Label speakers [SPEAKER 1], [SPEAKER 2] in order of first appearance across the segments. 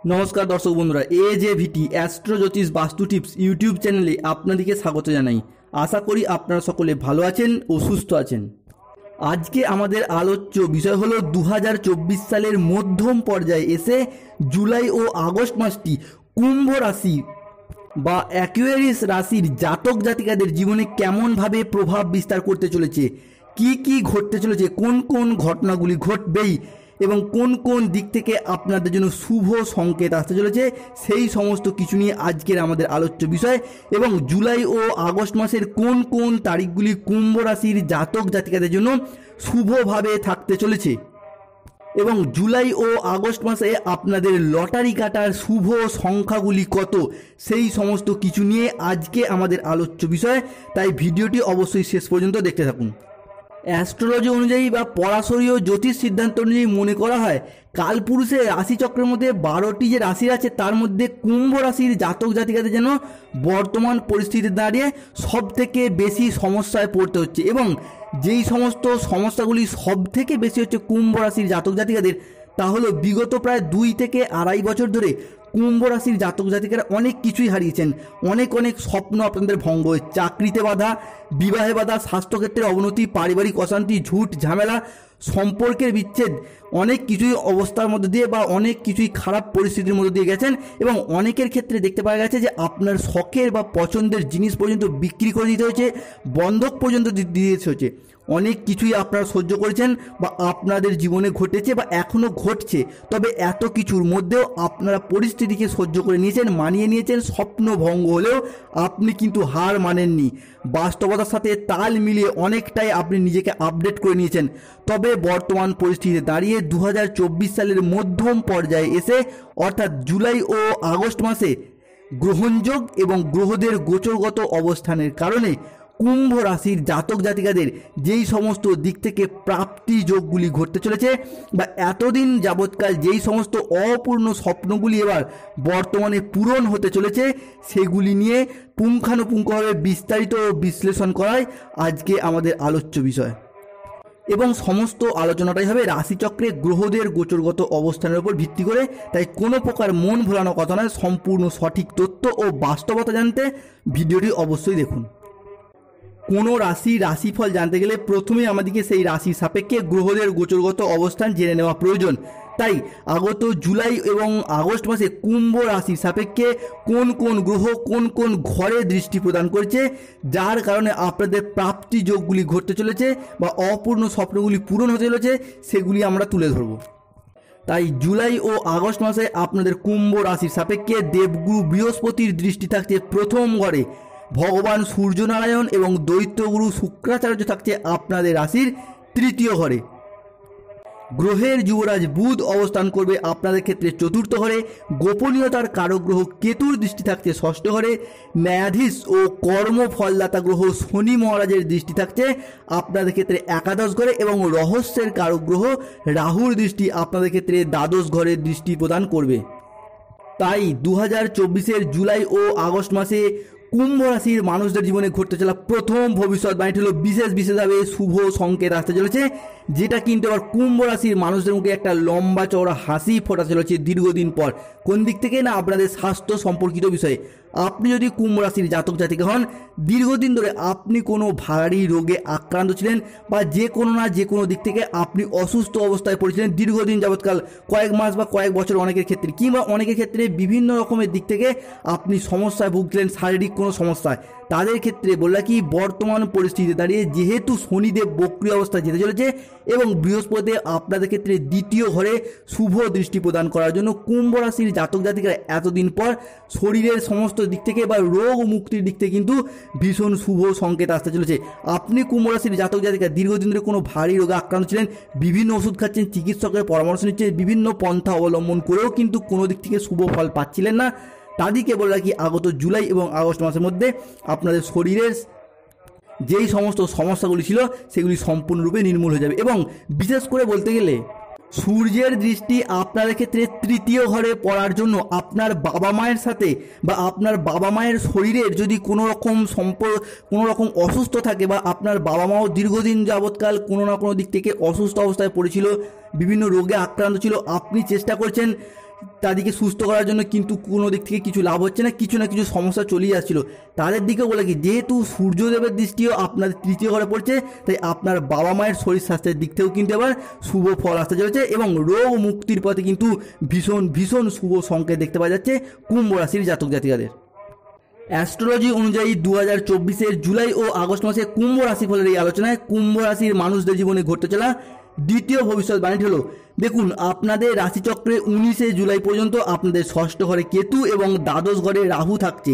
[SPEAKER 1] নমস্কার দর্শক বন্ধুরা, AJVT অ্যাস্ট্রো জ্যোতিষ বাস্তু টিপস ইউটিউব চ্যানেলে আপনাদেরকে স্বাগত জানাই। আশা করি আপনারা সকলে ভালো আছেন ও সুস্থ আছেন। আজকে আমাদের আলোচ্য বিষয় হলো 2024 সালের মধ্যম পর্যায়ে এসে জুলাই ও আগস্ট মাসটি কুম্ভ রাশি বা অ্যাকুয়ারিয়াস রাশির জাতক জাতিকাদের জীবনে কেমনভাবে প্রভাব বিস্তার করতে চলেছে, কি কি ঘটতে চলেছে, কোন কোন ঘটনাগুলি ঘটবেই এবং কোন কোন দিক থেকে আপনাদের জন্য শুভ সংকেত আসতে চলেছে, সেই সমস্ত কিছু নিয়ে আজকের আমাদের আলোচ্য বিষয়। এবং জুলাই ও আগস্ট মাসের কোন কোন তারিখগুলি কুম্ভ রাশির জাতক জাতিকাদের জন্য শুভভাবে থাকতে চলেছে এবং জুলাই ও আগস্ট মাসে আপনাদের লটারি কাটার শুভ সংখ্যাগুলি কত, সেই সমস্ত কিছু নিয়ে আজকে আমাদের আলোচ্য বিষয়। তাই ভিডিওটি অবশ্যই শেষ পর্যন্ত দেখতে থাকুন। অ্যাস্ট্রোলজি অনুযায়ী বা পরাশরীয় জ্যোতিষ সিদ্ধান্ত অনুযায়ী মনে করা হয় কালপুরুষের রাশিচক্রের মধ্যে 12টি যে রাশি আছে তার মধ্যে কুম্ভ রাশির জাতক জাতিকাদের যেন বর্তমান পরিস্থিতিতে দাঁড়িয়ে সব থেকে বেশি সমস্যায় পড়তে হচ্ছে এবং যেই সমস্ত সমস্যাগুলি সব থেকে বেশি হচ্ছে কুম্ভ রাশির জাতক জাতিকাদের, তা হলো বিগত প্রায় 2 থেকে আড়াই বছর ধরে কুম্ভ রাশির জাতক জাতিকারা অনেক কিছুই হারিয়েছেন। অনেক স্বপ্ন আপনাদের ভঙ্গ হয়েছে, চাকরিতে বাধা, বিবাহে বাধা, স্বাস্থ্যক্ষেত্রে অবনতি, পারিবারিক অশান্তি, ঝুট ঝামেলা, সম্পর্কের বিচ্ছেদ, অনেক কিছুই অবস্থার মধ্যে দিয়ে বা অনেক কিছুই খারাপ পরিস্থিতির মধ্যে দিয়ে গেছেন এবং অনেকের ক্ষেত্রে দেখতে পাওয়া গেছে যে আপনার শখের বা পছন্দের জিনিস পর্যন্ত বিক্রি করে দিতে হয়েছে, বন্ধক পর্যন্ত দিতে হয়েছে। অনেক কিছুই আপনারা সহ্য করেছেন বা আপনাদের জীবনে ঘটেছে বা এখনও ঘটছে, তবে এত কিছুর মধ্যেও আপনারা পরিস্থিতিকে সহ্য করে নিয়েছেন, মানিয়ে নিয়েছেন। স্বপ্ন ভঙ্গ হলেও আপনি কিন্তু হার মানেননি, বাস্তবতার সাথে তাল মিলিয়ে অনেকটাই আপনি নিজেকে আপডেট করে নিয়েছেন। তবে বর্তমান পরিস্থিতিতে দাঁড়িয়ে 2024 সালের মধ্যম পর্যায়ে এসে অর্থাৎ জুলাই ও আগস্ট মাসে গ্রহণযোগ এবং গ্রহদের গোচরগত অবস্থানের কারণে কুম্ভ রাশির জাতক জাতিকাদের যেই সমস্ত দিক থেকে প্রাপ্তি যোগগুলি ঘটতে চলেছে বা এতদিন যাবৎকাল যেই সমস্ত অপূর্ণ স্বপ্নগুলি এবার বর্তমানে পূরণ হতে চলেছে, সেগুলি নিয়ে পুঙ্খানুপুঙ্খভাবে বিস্তারিত বিশ্লেষণ করাই আজকে আমাদের আলোচ্য বিষয়। এবং সমস্ত আলোচনাটাই হবে রাশিচক্রে গ্রহদের গোচরগত অবস্থানের উপর ভিত্তি করে। তাই কোনো প্রকার মন ভোলানো কথা নয়, সম্পূর্ণ সঠিক তথ্য ও বাস্তবতা জানতে ভিডিওটি অবশ্যই দেখুন। কোনো রাশিফল জানতে গেলে প্রথমেই আমাদেরকে সেই রাশি সাপেক্ষে গ্রহদের গোচরগত অবস্থান জেনে নেওয়া প্রয়োজন। তাই আগত জুলাই এবং আগস্ট মাসে কুম্ভ রাশির সাপেক্ষে কোন কোন গ্রহ কোন কোন ঘরে দৃষ্টি প্রদান করছে, যার কারণে আপনাদের প্রাপ্তি যোগগুলি ঘটতে চলেছে বা অপূর্ণ স্বপ্নগুলি পূরণ হতে চলেছে, সেগুলি আমরা তুলে ধরব। তাই জুলাই ও আগস্ট মাসে আপনাদের কুম্ভ রাশির সাপেক্ষে দেবগুরু বৃহস্পতির দৃষ্টি থাকছে প্রথম ঘরে, ভগবান সূর্যনারায়ণ এবং দৈত্যগুরু শুক্রাচার্য থাকছে আপনাদের রাশির তৃতীয় ঘরে। গ্রহের যুবরাজ বুধ অবস্থান করবে আপনাদের ক্ষেত্রে চতুর্থ ঘরে, গোপনীয়তার কারক গ্রহ কেতুর দৃষ্টি থাকছে ষষ্ঠ ঘরে, ন্যায়াধীশ ও কর্মফলদাতা গ্রহ শনি মহারাজের দৃষ্টি থাকছে আপনাদের ক্ষেত্রে একাদশ ঘরে এবং রহস্যের কারক গ্রহ রাহুর দৃষ্টি আপনাদের ক্ষেত্রে দ্বাদশ ঘরের দৃষ্টি প্রদান করবে। তাই 2024 জুলাই ও আগস্ট মাসে কুম্ভ রাশির মানুষদের জীবনে ঘটতে চলা প্রথম ভবিষ্যৎবাণীটি হলো বিশেষভাবে শুভ সংকেত আসতে চলেছে, যেটা কিন্তু আবার কুম্ভ রাশির মানুষদের মুখে একটা লম্বা চওড়া হাসি ফোটাতে চলেছে দীর্ঘদিন পর। কোন দিক থেকে না, আপনাদের স্বাস্থ্য সম্পর্কিত বিষয়ে। আপনি যদি কুম্ভ রাশির জাতক জাতিকা হন, দীর্ঘদিন ধরে আপনি কোনো ভারী রোগে আক্রান্ত ছিলেন বা যে কোনো দিক থেকে আপনি অসুস্থ অবস্থায় পড়েছিলেন দীর্ঘদিন যাবৎকাল, কয়েক মাস বা কয়েক বছর অনেকের ক্ষেত্রে, কিংবা অনেকের ক্ষেত্রে বিভিন্ন রকমের দিক থেকে আপনি সমস্যায় ভুগছিলেন, শারীরিক কোনো সমস্যায়, তাদের ক্ষেত্রে বললা কি বর্তমান পরিস্থিতিতে দাঁড়িয়ে যেহেতু শনিদেব বক্রী অবস্থায় যেতে চলেছে এবং বৃহস্পতি আপনাদের ক্ষেত্রে দ্বিতীয় ঘরে শুভ দৃষ্টি প্রদান করার জন্য কুম্ভ রাশির জাতক জাতিকারা এতদিন পর শরীরের সমস্ত দিক থেকে বা রোগ মুক্তির দিক থেকে কিন্তু ভীষণ শুভ সংকেত আসতে চলেছে। আপনি কুম্ভ রাশির জাতক জাতিকা দীর্ঘদিন ধরে কোনো ভারী রোগে আক্রান্ত ছিলেন, বিভিন্ন ওষুধ খাচ্ছেন, চিকিৎসকের পরামর্শ নিচ্ছেন, বিভিন্ন পন্থা অবলম্বন করেও কিন্তু কোনো দিক থেকে শুভ ফল পাচ্ছিলেন না, তাদেরকে বলে রাখি আগত জুলাই এবং আগস্ট মাসের মধ্যে আপনাদের শরীরের যেই সমস্ত সমস্যাগুলি ছিল সেগুলি সম্পূর্ণরূপে নির্মূল হয়ে যাবে। এবং বিশেষ করে বলতে গেলে সূর্যের দৃষ্টি আপনাদের ক্ষেত্রে তৃতীয় ঘরে পড়ার জন্য আপনার বাবা মায়ের সাথে বা আপনার বাবা মায়ের শরীরের যদি কোনো রকম অসুস্থ থাকে বা আপনার বাবা মাও দীর্ঘদিন যাবৎকাল কোনো না কোনো দিক থেকে অসুস্থ অবস্থায় পড়েছিল, বিভিন্ন রোগে আক্রান্ত ছিল, আপনি চেষ্টা করছেন তাদেরকে সুস্থ করার জন্য কিন্তু কোনো দিক থেকে কিছু লাভ হচ্ছে না, কিছু না কিছু সমস্যা চলেই আসছিল। তাদের দিকে বলে কি, যেহেতু সূর্যদেবের দৃষ্টিও আপনাদের তৃতীয় ঘরে পড়ছে, তাই আপনার বাবা মায়ের শরীর স্বাস্থ্যের দিক থেকেও কিন্তু এবার শুভ ফল আসতে চলেছে এবং রোগ মুক্তির পথে কিন্তু ভীষণ ভীষণ শুভ সংকেত দেখতে পাওয়া যাচ্ছে কুম্ভ রাশির জাতক জাতিকাদের। অ্যাস্ট্রোলজি অনুযায়ী 2024-এর জুলাই ও আগস্ট মাসে কুম্ভ রাশিফলের এই আলোচনায় কুম্ভ রাশির মানুষদের জীবনে ঘটতে চলা দ্বিতীয় ভবিষ্যৎবাণীটি হলো, দেখুন আপনাদের রাশিচক্রে 19শে জুলাই পর্যন্ত আপনাদের ষষ্ঠ ঘরে কেতু এবং দ্বাদশ ঘরে রাহু থাকছে।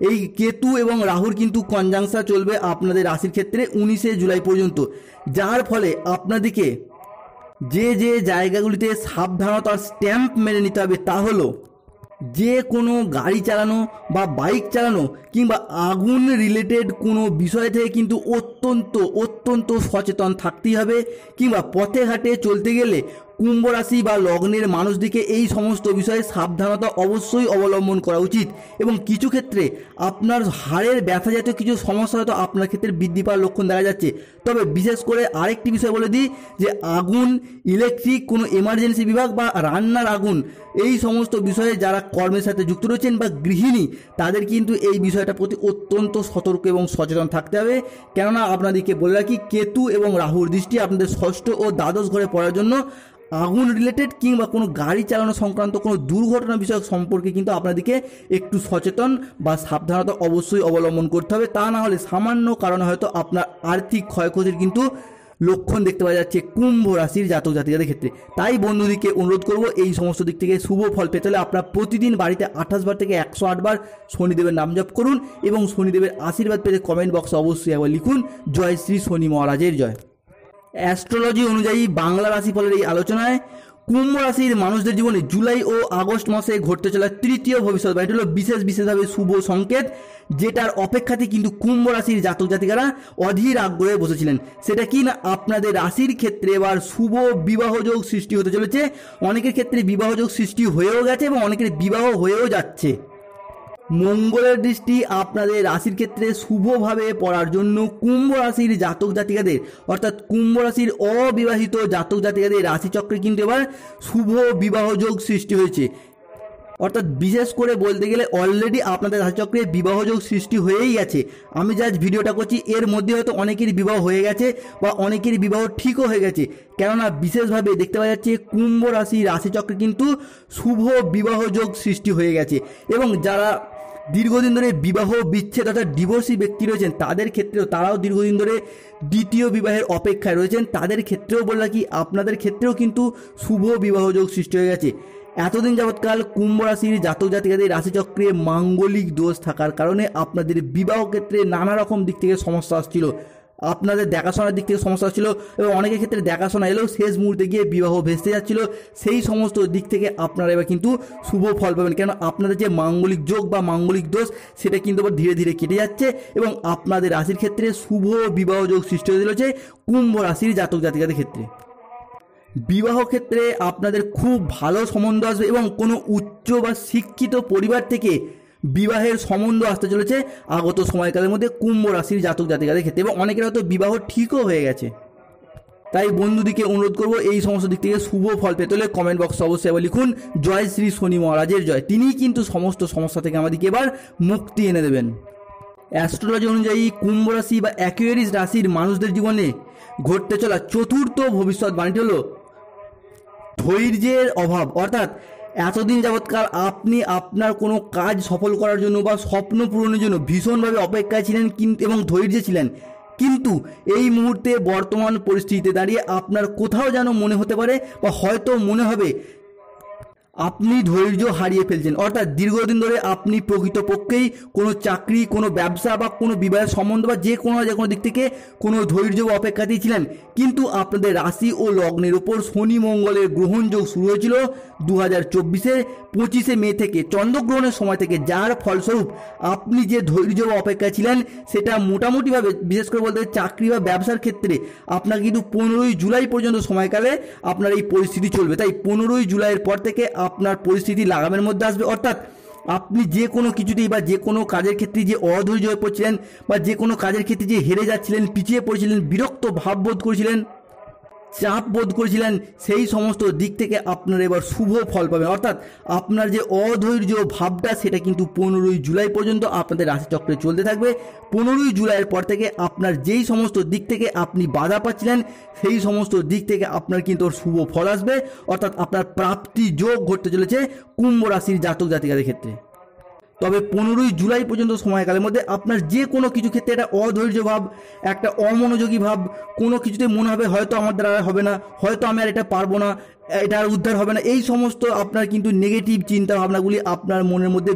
[SPEAKER 1] এই কেতু এবং রাহুর কিন্তু কনজাংশন চলবে আপনাদের রাশির ক্ষেত্রে 19শে জুলাই পর্যন্ত, যার ফলে আপনাদেরকে যে যে জায়গাগুলিতে সাবধানতার স্ট্যাম্প মেরে নিতে হবে তা হলো যে কোনো গাড়ি চালানো বা বাইক চালানো কিংবা আগুন রিলেটেড কোনো বিষয় থেকে কিন্তু অত্যন্ত সচেতন থাকতেই হবে। কিংবা পথে ঘাটে চলতে গেলে কুম্ভ রাশি বা লগ্নের মানুষদিকে এই সমস্ত বিষয়ে সাবধানতা অবশ্যই অবলম্বন করা উচিত। এবং কিছু ক্ষেত্রে আপনার হাড়ের ব্যথা জাতীয় কিছু সমস্যা হয়তো আপনার ক্ষেত্রে বৃদ্ধি পাওয়ার লক্ষণ দেখা যাচ্ছে। তবে বিশেষ করে আরেকটি বিষয় বলে দিই যে আগুন, ইলেকট্রিক, কোনো এমার্জেন্সি বিভাগ বা রান্নার আগুন, এই সমস্ত বিষয়ে যারা কর্মের সাথে যুক্ত রয়েছেন বা গৃহিণী, তাদের কিন্তু এই বিষয়টার প্রতি অত্যন্ত সতর্ক এবং সচেতন থাকতে হবে। কেননা আপনাদেরকে বলে রাখি, কেতু এবং রাহুর দৃষ্টি আপনাদের ষষ্ঠ ও দ্বাদশ ঘরে পড়ার জন্য আগুন রিলেটেড কিংবা কোনো গাড়ি চালানো সংক্রান্ত কোনো দুর্ঘটনা বিষয়ক সম্পর্কে কিন্তু আপনাদেরকে একটু সচেতন বা সাবধানতা অবশ্যই অবলম্বন করতে হবে। তা না হলে সামান্য কারণে হয়তো আপনার আর্থিক ক্ষয়ক্ষতির কিন্তু লক্ষণ দেখতে পাওয়া যাচ্ছে কুম্ভ রাশির জাতক জাতিকাদের ক্ষেত্রে। তাই বন্ধুদিকে অনুরোধ করব, এই সমস্ত দিক থেকে শুভ ফল পেতে হলে আপনারা প্রতিদিন বাড়িতে 28 বার থেকে 108 বার শনিদেবের নাম জপ করুন এবং শনিদেবের আশীর্বাদ পেতে কমেন্ট বক্সে অবশ্যই একবার লিখুন জয় শ্রী শনি মহারাজের জয়। অ্যাস্ট্রোলজি অনুযায়ী বাংলা রাশিফলের এই আলোচনায় কুম্ভ রাশির মানুষদের জীবনে জুলাই ও আগস্ট মাসে ঘটতে চলা তৃতীয় ভবিষ্যৎবাণীটি হলো বিশেষভাবে শুভ সংকেত, যেটার অপেক্ষাতে কিন্তু কুম্ভ রাশির জাতক জাতিকারা অধীর আগ্রহে বসেছিলেন। সেটা কি না, আপনাদের রাশির ক্ষেত্রে এবার শুভ বিবাহযোগ সৃষ্টি হতে চলেছে। অনেকের ক্ষেত্রে বিবাহযোগ সৃষ্টি হয়েও গেছে এবং অনেকের বিবাহ হয়েও যাচ্ছে। মঙ্গলের দৃষ্টি আপনাদের রাশির ক্ষেত্রে শুভভাবে পড়ার জন্য কুম্ভ রাশির জাতক জাতিকাদের, অর্থাৎ কুম্ভ রাশির অবিবাহিত জাতক জাতিকাদের রাশিচক্রে কিন্তু এবার শুভ বিবাহযোগ সৃষ্টি হয়েছে। অর্থাৎ বিশেষ করে বলতে গেলে অলরেডি আপনাদের রাশিচক্রে বিবাহযোগ সৃষ্টি হয়েই গেছে। আমি যে আজ ভিডিওটা করছি এর মধ্যে হয়তো অনেকেরই বিবাহ হয়ে গেছে বা অনেকেরই বিবাহ ঠিকও হয়ে গেছে। কেননা বিশেষভাবে দেখতে পাওয়া যাচ্ছে কুম্ভ রাশির রাশিচক্রে কিন্তু শুভ বিবাহযোগ সৃষ্টি হয়ে গেছে। এবং যারা দীর্ঘদিন ধরে বিবাহ বিচ্ছেদ অর্থাৎ ডিভোর্সি ব্যক্তি রয়েছেন, তাদের ক্ষেত্রেও, তারাও দীর্ঘদিন ধরে দ্বিতীয় বিবাহের অপেক্ষায় রয়েছেন, তাদের ক্ষেত্রেও বললাম কি আপনাদের ক্ষেত্রেও কিন্তু শুভ বিবাহযোগ সৃষ্টি হয়ে গেছে। এতদিন যাবৎকাল কুম্ভ রাশির জাতক জাতিকাদের রাশিচক্রে মাঙ্গলিক দোষ থাকার কারণে আপনাদের বিবাহ ক্ষেত্রে নানা রকম দিক থেকে সমস্যা আসছিল। আপনাদের দেখাশোনার দিক থেকে সমস্যা ছিল এবং অনেকের ক্ষেত্রে দেখাশোনা এলেও শেষ মুহূর্তে গিয়ে বিবাহ ভেস্তে যাচ্ছিল। সেই সমস্ত দিক থেকে আপনারা এবার কিন্তু শুভ ফল পাবেন, কেন আপনাদের যে মাঙ্গলিক যোগ বা মাঙ্গলিক দোষ সেটা কিন্তু আবার ধীরে ধীরে কেটে যাচ্ছে এবং আপনাদের রাশির ক্ষেত্রে শুভ বিবাহ যোগ সৃষ্টি হয়ে চলেছে কুম্ভ রাশির জাতক জাতিকাদের ক্ষেত্রে। বিবাহ ক্ষেত্রে আপনাদের খুব ভালো সম্বন্ধ আসবে এবং কোনো উচ্চ বা শিক্ষিত পরিবার থেকে বিবাহের সম্বন্ধ আসতে চলেছে আগত সময়কালের মধ্যে কুম্ভ রাশির জাতক জাতিকাদের ক্ষেত্রে, এবং অনেকের হয়তো বিবাহ ঠিকও হয়ে গেছে। তাই বন্ধুদিকে অনুরোধ করব, এই সমস্ত দিক থেকে শুভ ফল পেতে হলে কমেন্ট বক্সে অবশ্যই এবার লিখুন জয় শ্রী শনি মহারাজের জয়। তিনিই কিন্তু সমস্ত সমস্যা থেকে আমাদেরকে এবার মুক্তি এনে দেবেন। অ্যাস্ট্রোলজি অনুযায়ী কুম্ভ রাশি বা অ্যাকুয়ারিয়াস রাশির মানুষদের জীবনে ঘটতে চলা চতুর্থ ভবিষ্যৎবাণীটি হলো ধৈর্যের অভাব। অর্থাৎ এতদিন যাবৎকাল আপনি আপনার কোনো কাজ সফল করার জন্য বা স্বপ্ন পূরণের জন্য ভীষণভাবে অপেক্ষায় ছিলেন এবং ধৈর্যে ছিলেন, কিন্তু এই মুহূর্তে বর্তমান পরিস্থিতিতে দাঁড়িয়ে আপনার কোথাও যেন মনে হতে পারে বা হয়তো মনে হবে আপনি ধৈর্য হারিয়ে ফেলছেন। অর্থাৎ দীর্ঘদিন ধরে আপনি প্রকৃতপক্ষেই কোনো চাকরি, কোনো ব্যবসা বা কোনো বিবাহের সম্বন্ধ বা যে কোনো দিক থেকে কোনো ধৈর্য বা অপেক্ষাতেই ছিলেন, কিন্তু আপনাদের রাশি ও লগ্নের ওপর শনি মঙ্গলের গ্রহণযোগ শুরু হয়েছিল 2024-এর 25শে মে থেকে, চন্দ্রগ্রহণের সময় থেকে, যার ফলস্বরূপ আপনি যে ধৈর্য বা অপেক্ষায় ছিলেন সেটা মোটামুটিভাবে, বিশেষ করে বলতে চাকরি বা ব্যবসার ক্ষেত্রে আপনার কিন্তু 15ই জুলাই পর্যন্ত সময়কালে আপনার এই পরিস্থিতি চলবে। তাই 15ই জুলাইয়ের পর থেকে আপনার পরিস্থিতি লাগামের মধ্যে আসবে। অর্থাৎ আপনি যে কোনো কিছুতেই বা যে কোনো কাজের ক্ষেত্রে যে অধৈর্য হয়ে পড়ছিলেন বা যে কোনো কাজের ক্ষেত্রে যে হেরে যাচ্ছিলেন, পিছিয়ে পড়েছিলেন, বিরক্ত ভাববোধ করেছিলেন, চাপ বোধ করেছিলেন সেই সমস্ত দিক থেকে আপনারা এবার শুভ ফল পাবেন। অর্থাৎ আপনার যে অধৈর্য ভাবটা সেটা কিন্তু 15ই জুলাই পর্যন্ত আপনাদের রাশিচক্রে চলতে থাকবে। 15ই জুলাইয়ের পর থেকে আপনার যেই সমস্ত দিক থেকে আপনি বাধা পাচ্ছিলেন সেই সমস্ত দিক থেকে আপনার কিন্তু শুভ ফল আসবে। অর্থাৎ আপনার প্রাপ্তি যোগ ঘটতে চলেছে কুম্ভ রাশির জাতক জাতিকাদের ক্ষেত্রে। তবে 15ই জুলাই পর্যন্ত সময়কালের মধ্যে আপনার যে কোনো কিছু ক্ষেত্রে একটা অধৈর্য ভাব, একটা অমনোযোগী ভাব, কোনো কিছুতে মনে হবে হয়তো আমার দ্বারা হবে না, হয়তো আমি আর এটা পারবো না, এটা আর উদ্ধার হবে না, এই সমস্ত আপনার কিন্তু নেগেটিভ চিন্তা ভাবনাগুলি আপনার মনের মধ্যে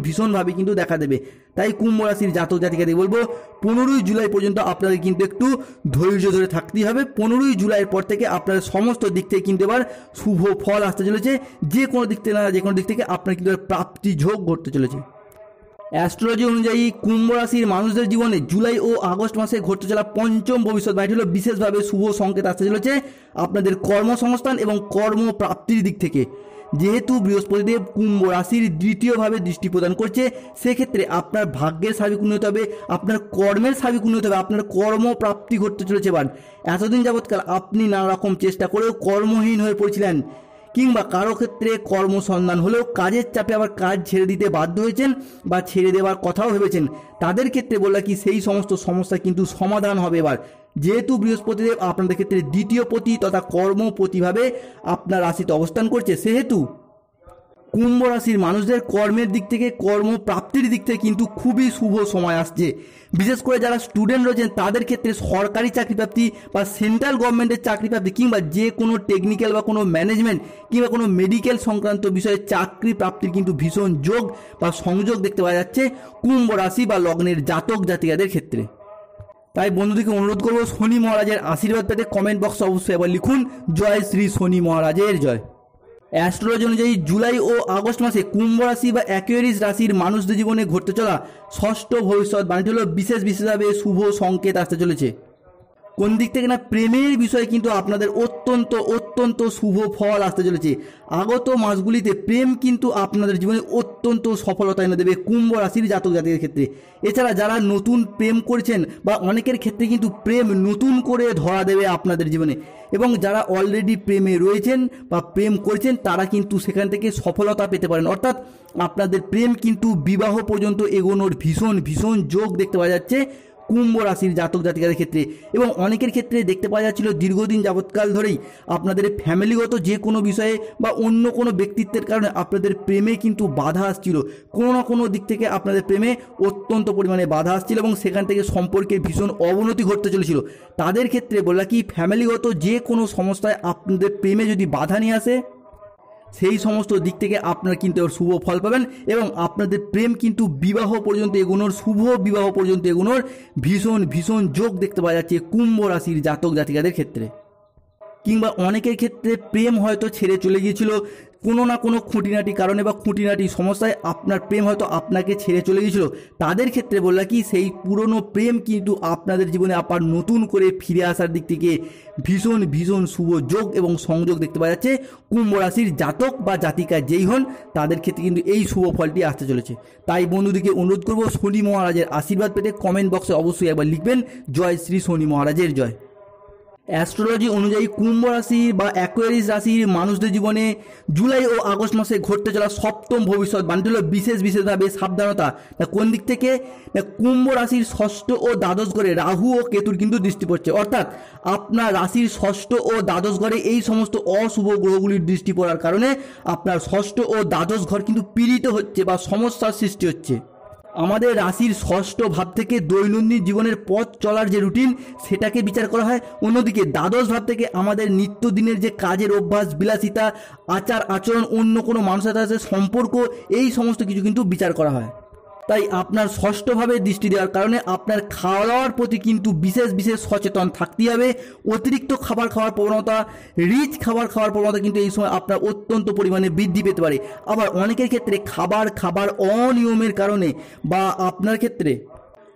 [SPEAKER 1] ভীষণভাবে কিন্তু দেখা দেবে। তাই কুম্ভ রাশির জাতক জাতিকাদের বলবো 15ই জুলাই পর্যন্ত আপনাদের কিন্তু একটু ধৈর্য ধরে থাকতেই হবে। 15ই জুলাইয়ের পর থেকে আপনার সমস্ত দিক থেকে কিন্তু এবার শুভ ফল আসতে চলেছে। যে কোনো দিক থেকে না যে কোনো দিক থেকে আপনার কিন্তু প্রাপ্তি যোগ ঘটতে চলেছে। অ্যাস্ট্রোলজি অনুযায়ী কুম্ভ রাশির মানুষদের জীবনে জুলাই ও আগস্ট মাসে ঘটতে চলা পঞ্চম ভবিষ্যৎবাণী হলো বিশেষভাবে শুভ সংকেত আসতে চলেছে আপনাদের কর্মসংস্থান এবং কর্মপ্রাপ্তির দিক থেকে। যেহেতু বৃহস্পতিদেব কুম্ভ রাশির দ্বিতীয়ভাবে দৃষ্টি প্রদান করছে, সেক্ষেত্রে আপনার ভাগ্যের সার্বিক উন্নতি হবে, আপনার কর্মের সার্বিক উন্নতি হবে, আপনার কর্মপ্রাপ্তি ঘটতে চলেছে। এবার এতদিন যাবৎকাল আপনি নানা রকম চেষ্টা করেও কর্মহীন হয়ে পড়েছিলেন, কিংবা কারো ক্ষেত্রে কর্মসন্ধান হলেও কাজের চাপে আবার কাজ ছেড়ে দিতে বাধ্য হয়েছেন বা ছেড়ে দেওয়ার কথাও ভেবেছেন, তাদের ক্ষেত্রে বললাম কি সেই সমস্ত সমস্যা কিন্তু সমাধান হবে এবার। যেহেতু বৃহস্পতিদেব আপনাদের ক্ষেত্রে দ্বিতীয় পতি তথা কর্মপতিভাবে আপনার রাশিতে অবস্থান করছে, সেহেতু কুম্ভ রাশির মানুষদের কর্মের দিক থেকে কর্মপ্রাপ্তির দিক থেকে কিন্তু খুবই শুভ সময় আসছে। বিশেষ করে যারা স্টুডেন্ট রয়েছেন তাদের ক্ষেত্রে সরকারি চাকরি প্রাপ্তি বা সেন্ট্রাল গভর্নমেন্টের চাকরি প্রাপ্তি কিংবা যে কোনো টেকনিক্যাল বা কোনো ম্যানেজমেন্ট কিংবা কোনো মেডিকেল সংক্রান্ত বিষয়ে চাকরি প্রাপ্তির কিন্তু ভীষণ যোগ বা সংযোগ দেখতে পাওয়া যাচ্ছে কুম্ভ রাশি বা লগ্নের জাতক জাতিকাদের ক্ষেত্রে। তাই বন্ধুদেরকে অনুরোধ করবো শনি মহারাজের আশীর্বাদ পেতে কমেন্ট বক্সে অবশ্যই এবার লিখুন জয় শ্রী শনি মহারাজের জয়। অ্যাস্ট্রোলজি অনুযায়ী জুলাই ও আগস্ট মাসে কুম্ভ রাশি বা অ্যাকুয়ারিয়াস রাশির মানুষদের জীবনে ঘটতে চলা ষষ্ঠ ভবিষ্যৎবাণীটি হলো বিশেষভাবে শুভ সংকেত আসতে চলেছে। কোন দিক থেকে না প্রেমের বিষয়ে কিন্তু আপনাদের অত্যন্ত শুভ ফল আসতে চলেছে। আগত মাসগুলিতে প্রেম কিন্তু আপনাদের জীবনে অত্যন্ত সফলতা এনে দেবে কুম্ভ রাশির জাতক জাতিকের ক্ষেত্রে। এছাড়া যারা নতুন প্রেম করছেন বা অনেকের ক্ষেত্রে কিন্তু প্রেম নতুন করে ধরা দেবে আপনাদের জীবনে, এবং যারা অলরেডি প্রেমে রয়েছেন বা প্রেম করছেন তারা কিন্তু সেখান থেকে সফলতা পেতে পারেন। অর্থাৎ আপনাদের প্রেম কিন্তু বিবাহ পর্যন্ত এগোনোর ভীষণ যোগ দেখতে পাওয়া যাচ্ছে কুম্ভ রাশির জাতক জাতিকাদের ক্ষেত্রে। এবং অনেকের ক্ষেত্রে দেখতে পাওয়া যাচ্ছিল দীর্ঘদিন যাবৎকাল ধরেই আপনাদের ফ্যামিলিগত যে কোনো বিষয়ে বা অন্য কোনো ব্যক্তিত্বের কারণে আপনাদের প্রেমে কিন্তু বাধা আসছিল, কোনো না কোনো দিক থেকে আপনাদের প্রেমে অত্যন্ত পরিমাণে বাধা আসছিল এবং সেখান থেকে সম্পর্কের ভীষণ অবনতি ঘটতে চলেছিল। তাদের ক্ষেত্রে বলা কি ফ্যামিলিগত যে কোনো সমস্যায় আপনাদের প্রেমে যদি বাধা নিয়ে আসে সেই সমস্ত দিক থেকে আপনারা কিন্তু শুভ ফল পাবেন এবং আপনাদের প্রেম কিন্তু বিবাহ পর্যন্ত এগোনোর শুভ বিবাহ পর্যন্ত এগোনোর ভীষণ যোগ দেখতে পাওয়া যাচ্ছে কুম্ভ রাশির জাতক জাতিকাদের ক্ষেত্রে। কিংবা অনেকের ক্ষেত্রে প্রেম হয়তো ছেড়ে চলে গিয়েছিল কোনো না কোনো খুঁটিনাটি কারণে বা খুঁটিনাটি সমস্যায় আপনার প্রেম হয়তো আপনাকে ছেড়ে চলে গিয়েছিল। তাদের ক্ষেত্রে বললাম কি সেই পুরনো প্রেম কিন্তু আপনাদের জীবনে আবার নতুন করে ফিরে আসার দিক থেকে ভীষণ শুভ যোগ এবং সংযোগ দেখতে পাওয়া যাচ্ছে কুম্ভ রাশির জাতক বা জাতিকা যেই হন তাদের ক্ষেত্রে কিন্তু এই শুভ ফলটি আসতে চলেছে। তাই বন্ধুদিকে অনুরোধ করব শনি মহারাজের আশীর্বাদ পেতে কমেন্ট বক্সে অবশ্যই একবার লিখবেন জয় শ্রী শনি মহারাজের জয়। অ্যাস্ট্রোলজি অনুযায়ী কুম্ভ রাশি বা অ্যাকুয়ারিয়াস রাশির মানুষদের জীবনে জুলাই ও আগস্ট মাসে ঘটতে চলা সপ্তম ভবিষ্যৎবাণীটি হলো বিশেষভাবে সাবধানতা। না কোন দিক থেকে না কুম্ভ রাশির ষষ্ঠ ও দ্বাদশ ঘরে রাহু ও কেতুর কিন্তু দৃষ্টি পড়ছে। অর্থাৎ আপনার রাশির ষষ্ঠ ও দ্বাদশ ঘরে এই সমস্ত অশুভ গ্রহগুলির দৃষ্টি পড়ার কারণে আপনার ষষ্ঠ ও দ্বাদশ ঘর কিন্তু পীড়িত হচ্ছে বা সমস্যার সৃষ্টি হচ্ছে। আমাদের রাশির ষষ্ঠ ভাব থেকে দৈনন্দিন জীবনের পথ চলার যে রুটিন সেটাকে বিচার করা হয়, অন্যদিকে দ্বাদশ ভাব থেকে আমাদের নিত্যদিনের যে কাজের অভ্যাস, বিলাসিতা, আচার আচরণ, অন্য কোনো মানুষের সাথে সম্পর্ক, এই সমস্ত কিছু কিন্তু বিচার করা হয়। তাই আপনার ষষ্ঠভাবে দৃষ্টি দেওয়ার কারণে আপনার খাওয়া দাওয়ার প্রতি কিন্তু বিশেষ সচেতন থাকতে হবে। অতিরিক্ত খাবার খাওয়ার প্রবণতা, রিচ খাবার খাওয়ার প্রবণতা কিন্তু এই সময় আপনার অত্যন্ত পরিমাণে বৃদ্ধি পেতে পারে। আবার অনেকের ক্ষেত্রে খাবার অনিয়মের কারণে বা আপনার ক্ষেত্রে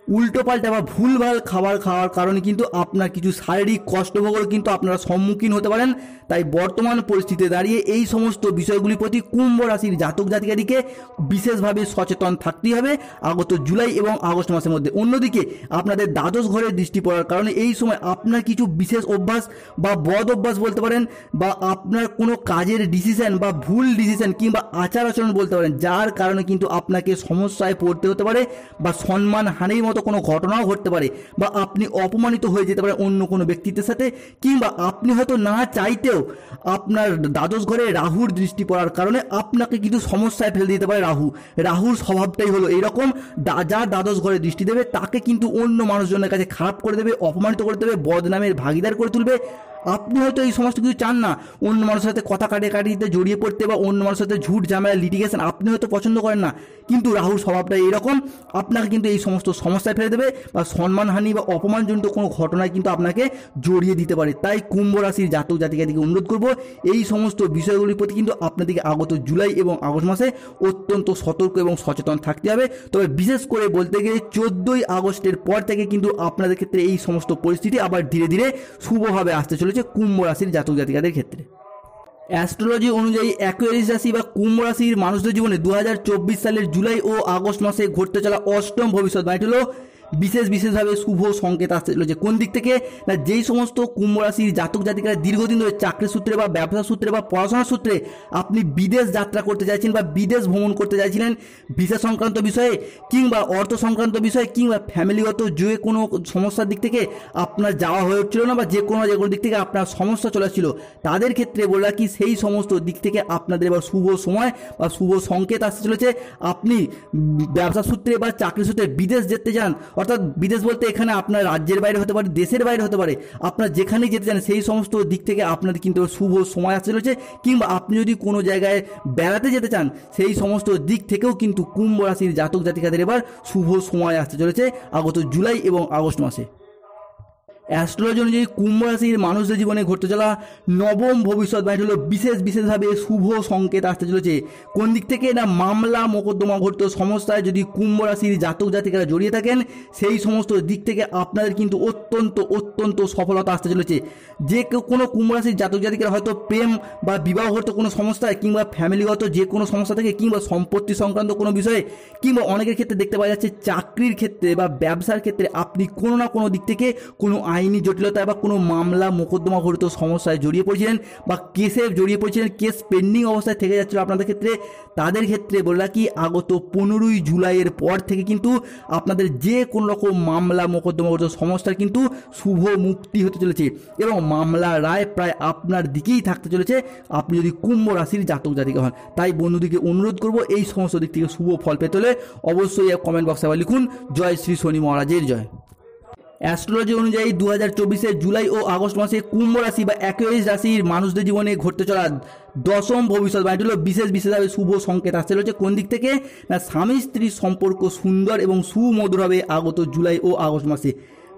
[SPEAKER 1] উল্টোপাল্টা বা ভুলভাল খাবার খাওয়ার কারণে কিন্তু আপনার কিছু শারীরিক কষ্টভোগের কিন্তু আপনারা সম্মুখীন হতে পারেন। তাই বর্তমান পরিস্থিতিতে দাঁড়িয়ে এই সমস্ত বিষয়গুলির প্রতি কুম্ভ রাশির জাতক জাতিকাদিকে বিশেষভাবে সচেতন থাকতেই হবে আগত জুলাই এবং আগস্ট মাসের মধ্যে। অন্যদিকে আপনাদের দ্বাদশ ঘরে দৃষ্টি পড়ার কারণে এই সময় আপনার কিছু বিশেষ অভ্যাস বা বদ অভ্যাস বলতে পারেন, বা আপনার কোনো কাজের ডিসিশন বা ভুল ডিসিশন কিংবা আচার আচরণ বলতে পারেন, যার কারণে কিন্তু আপনাকে সমস্যায় পড়তে হতে পারে বা সম্মান হানির মতো কোনো ঘটনাও ঘটতে পারে, বা আপনি অপমানিত হয়ে যেতে পারেন অন্য কোনো ব্যক্তিত্বের সাথে, কিংবা আপনি হয়তো না চাইতেও আপনার দ্বাদশ ঘরে রাহুর দৃষ্টি পড়ার কারণে আপনাকে কিন্তু সমস্যায় ফেলে দিতে পারে রাহুর স্বভাবটাই হলো এইরকম, যার দ্বাদশ ঘরে দৃষ্টি দেবে তাকে কিন্তু অন্য মানুষজনের কাছে খারাপ করে দেবে, অপমানিত করে দেবে, বদনামের ভাগিদার করে তুলবে। আপনি হয়তো এই সমস্ত কিছু চান না, অন্য মানুষের সাথে কথা কাটাকাটিতে জড়িয়ে পড়তে বা অন্য মানুষের সাথে ঝুট ঝামেলা লিটিগেশন আপনি হয়তো পছন্দ করেন না, কিন্তু রাহুর স্বভাবটা এরকম আপনাকে কিন্তু এই সমস্ত সমস্যায় ফেলে দেবে বা সম্মানহানি বা অপমানজনিত কোনো ঘটনায় কিন্তু আপনাকে জড়িয়ে দিতে পারে। তাই কুম্ভ রাশির জাতক জাতিকাদিকে অনুরোধ করব এই সমস্ত বিষয়গুলির প্রতি কিন্তু আপনাদেরকে আগত জুলাই এবং আগস্ট মাসে অত্যন্ত সতর্ক এবং সচেতন থাকতে হবে। তবে বিশেষ করে বলতে গেলে 14ই আগস্টের পর থেকে কিন্তু আপনাদের ক্ষেত্রে এই সমস্ত পরিস্থিতি আবার ধীরে ধীরে শুভভাবে আসতে চলেছে কুম্ভ রাশির জাতক জাতিকাদের ক্ষেত্রে। অ্যাস্ট্রোলজি অনুযায়ী অ্যাকুয়ারিয়াস রাশি বা কুম্ভ রাশির মানুষদের জীবনে 2024 সালের জুলাই ও আগস্ট মাসে ঘটতে চলা অষ্টম ভবিষ্যৎবাণীটি হলো বিশেষভাবে শুভ সংকেত আসতে চলেছে। কোন দিক থেকে না, যেই সমস্ত কুম্ভ রাশির জাতক জাতিকারা দীর্ঘদিন ধরে চাকরি সূত্রে বা ব্যবসা সূত্রে বা পড়াশোনার সূত্রে আপনি বিদেশ যাত্রা করতে চাইছেন বা বিদেশ ভ্রমণ করতে চাইছিলেন ভিসা সংক্রান্ত বিষয়ে কিংবা অর্থ সংক্রান্ত বিষয়ে কিংবা ফ্যামিলিগত যে কোনো সমস্যার দিক থেকে আপনার যাওয়া হয়ে উঠছিল না বা যে কোনো দিক থেকে আপনার সমস্যা চলে আসছিল, তাদের ক্ষেত্রে বলা কি সেই সমস্ত দিক থেকে আপনাদের এবার শুভ সময় বা শুভ সংকেত আসতে চলেছে। আপনি ব্যবসা সূত্রে বা চাকরি সূত্রে বিদেশ যেতে চান, অর্থাৎ বিদেশ বলতে এখানে আপনার রাজ্যের বাইরে হতে পারে, দেশের বাইরে হতে পারে, আপনার যেখানেই যেতে চান সেই সমস্ত দিক থেকে আপনাদের কিন্তু শুভ সময় আসতে চলেছে। কিংবা আপনি যদি কোনো জায়গায় বেড়াতে যেতে চান সেই সমস্ত দিক থেকেও কিন্তু কুম্ভ রাশির জাতক জাতিকাদের এবার শুভ সময় আসতে চলেছে আগত জুলাই এবং আগস্ট মাসে। অ্যাস্ট্রোলজি অনুযায়ী কুম্ভ রাশির মানুষদের জীবনে ঘটতে চলা নবম ভবিষ্যৎবাণীটি হলো বিশেষভাবে শুভ সংকেত আসতে চলেছে। কোন দিক থেকে না, মামলা মোকদ্দমা ঘটিত সমস্যায় যদি কুম্ভ রাশির জাতক জাতিকারা জড়িয়ে থাকেন সেই সমস্ত দিক থেকে আপনাদের কিন্তু অত্যন্ত সফলতা আসতে চলেছে। যে কোনো কুম্ভ রাশির জাতক জাতিকারা হয়তো প্রেম বা বিবাহগত কোনো সমস্যায় কিংবা ফ্যামিলিগত যে কোনো সমস্যা থেকে কিংবা সম্পত্তি সংক্রান্ত কোনো বিষয়ে কিংবা অনেকের ক্ষেত্রে দেখতে পাওয়া যাচ্ছে চাকরির ক্ষেত্রে বা ব্যবসার ক্ষেত্রে আপনি কোনো না কোনো দিক থেকে কোনো আইনি জটিলতা বা কোনো মামলা মোকদ্দমা ঘটিত সমস্যায় জড়িয়ে পড়েছিলেন বা কেসে জড়িয়ে পড়েছিলেন, কেস পেন্ডিং অবস্থায় থেকে যাচ্ছিল আপনাদের ক্ষেত্রে, তাদের ক্ষেত্রে বলে রাখি আগত 15ই জুলাইয়ের পর থেকে কিন্তু আপনাদের যে কোনো রকম মামলা মোকদ্দমা ঘটিত সমস্যার কিন্তু শুভ মুক্তি হতে চলেছে এবং মামলার রায় প্রায় আপনার দিকেই থাকতে চলেছে আপনি যদি কুম্ভ রাশির জাতক জাতিকা হন। তাই বন্ধুদিকে অনুরোধ করব এই সমস্ত দিক থেকে শুভ ফল পেতে হলে অবশ্যই কমেন্ট বক্সে আবার লিখুন জয় শ্রী শনি মহারাজের জয়। অ্যাস্ট্রোলজি অনুযায়ী 2024 জুলাই ও আগস্ট মাসে কুম্ভ রাশি বা অ্যাকুয়ারিয়াস রাশির মানুষদের জীবনে ঘটতে চলা দশম ভবিষ্যৎবাণীটি হলো বিশেষভাবে শুভ সংকেত আসতে চলেছে। কোন দিক থেকে না, স্বামী স্ত্রীর সম্পর্ক সুন্দর এবং সুমধুর হবে আগত জুলাই ও আগস্ট মাসে।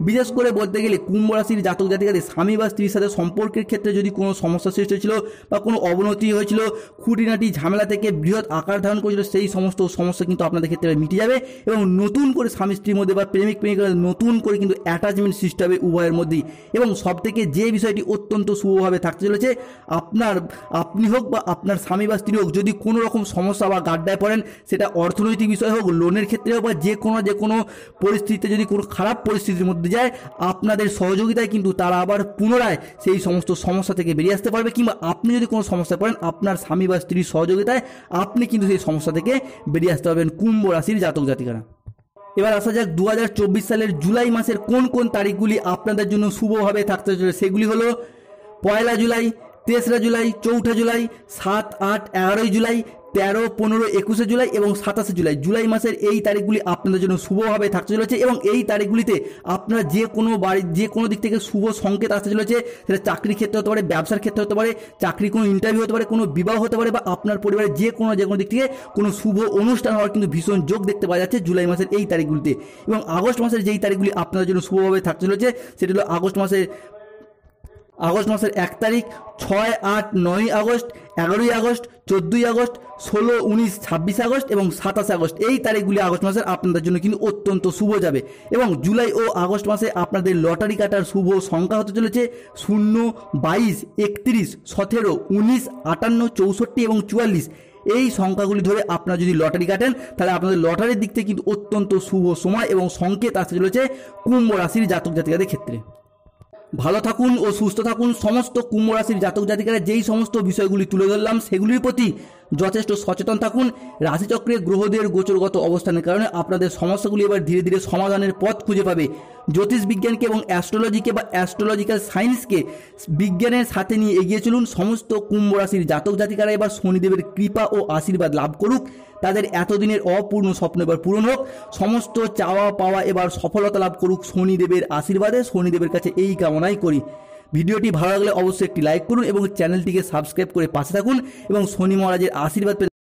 [SPEAKER 1] বিশেষ করে বলতে গেলে কুম্ভ রাশির জাতক জাতিকাদের স্বামী বা স্ত্রীর সাথে সম্পর্কের ক্ষেত্রে যদি কোনো সমস্যা সৃষ্টি হয়েছিল বা কোনো অবনতি হয়েছিল, খুঁটিনাটি ঝামেলা থেকে বৃহৎ আকার ধারণ করেছিল, সেই সমস্ত সমস্যা কিন্তু আপনাদের ক্ষেত্রে মিটে যাবে এবং নতুন করে স্বামী স্ত্রীর মধ্যে বা প্রেমিকার নতুন করে কিন্তু অ্যাটাচমেন্ট সৃষ্টি হবে উভয়ের মধ্যেই। এবং সবথেকে যে বিষয়টি অত্যন্ত শুভভাবে থাকতে চলেছে, আপনি হোক বা আপনার স্বামী বা স্ত্রী হোক যদি কোনো রকম সমস্যা বা গাড্ডায় পড়েন, সেটা অর্থনৈতিক বিষয় হোক, লোনের ক্ষেত্রে হোক বা যে কোনো পরিস্থিতিতে যদি কোনো খারাপ পরিস্থিতির মধ্যে যায়, আপনাদের সহযোগিতায় কিন্তু তারা আবার পুনরায় সেই সমস্ত সমস্যা থেকে বেরিয়ে আসতে পারবে। কিংবা আপনি যদি কোনো সমস্যা পড়েন, আপনার স্বামী বা স্ত্রীর সহযোগিতায় আপনি কিন্তু সেই সমস্যা থেকে বেরিয়ে আসতে পারবেন কুম্ভ রাশির জাতক জাতিকারা। এবার আসা যাক 2024 সালের জুলাই মাসের কোন তারিখগুলি আপনাদের জন্য শুভভাবে থাকতে চলেছে। সেগুলি হলো 1 জুলাই, 3রা জুলাই, 4ঠা জুলাই, 7, 8, 11 জুলাই, 13, 15, 21 জুলাই এবং 27 জুলাই। জুলাই মাসের এই তারিখগুলি আপনাদের জন্য শুভভাবে থাকতে চলেছে এবং এই তারিখগুলিতে আপনারা যে কোনো দিক থেকে শুভ সংকেত আসতে চলেছে। সেটা চাকরির ক্ষেত্রে হতে পারে, ব্যবসার ক্ষেত্রে হতে পারে, চাকরি কোনো ইন্টারভিউ হতে পারে, কোনো বিবাহ হতে পারে বা আপনার পরিবারের যে কোনো দিক থেকে কোনো শুভ অনুষ্ঠান হওয়ার কিন্তু ভীষণ যোগ দেখতে পাওয়া যাচ্ছে জুলাই মাসের এই তারিখগুলিতে। এবং আগস্ট মাসের যেই তারিখগুলি আপনাদের জন্য শুভভাবে থাকতে চলেছে সেটা হলো আগস্ট মাসের আগস্ট মাসের 1 তারিখ, 6, 8, 9 আগস্ট, 11ই আগস্ট, 14ই আগস্ট, 16, 19, 26 আগস্ট এবং 27 আগস্ট, এই তারিখগুলি আগস্ট মাসের আপনাদের জন্য কিন্তু অত্যন্ত শুভ যাবে। এবং জুলাই ও আগস্ট মাসে আপনাদের লটারি কাটার শুভ সংখ্যা হতে চলেছে 0, 22, 31, 17, 19, 58, 64 এবং 44। এই সংখ্যাগুলি ধরে আপনারা যদি লটারি কাটেন তাহলে আপনাদের লটারির দিক থেকে কিন্তু অত্যন্ত শুভ সময় এবং সংকেত আসতে চলেছে কুম্ভ রাশির জাতক জাতিকাদের ক্ষেত্রে। ভালো থাকুন ও সুস্থ থাকুন। সমস্ত কুম্ভ রাশির জাতক জাতিকারা যেই সমস্ত বিষয়গুলি তুলে ধরলাম সেগুলির প্রতি যথেষ্ট সচেতন থাকুন। রাশিচক্রে গ্রহদের গোচরগত অবস্থানের কারণে আপনাদের সমস্যাগুলি এবার ধীরে ধীরে সমাধানের পথ খুঁজে পাবে। জ্যোতিষ বিজ্ঞানকে এবং অ্যাস্ট্রোলজিকে বা অ্যাস্ট্রোলজিক্যাল সায়েন্সকে বিজ্ঞানের সাথে নিয়ে এগিয়ে চলুন। সমস্ত কুম্ভ রাশির জাতক জাতিকারা এবার শনিদেবের কৃপা ও আশীর্বাদ লাভ করুক। তাদের এতদিনের অপূর্ণ স্বপ্ন এবার পূরণ হোক। সমস্ত চাওয়া পাওয়া এবার সফলতা লাভ করুক শনিদেবের আশীর্বাদে। শনিদেবের কাছে এই কামনাই করি। ভিডিওটি ভালো লাগলে অবশ্যই একটি লাইক করুন এবং চ্যানেলটিকে সাবস্ক্রাইব করে পাশে থাকুন এবং শনি মহারাজের আশীর্বাদ পেতে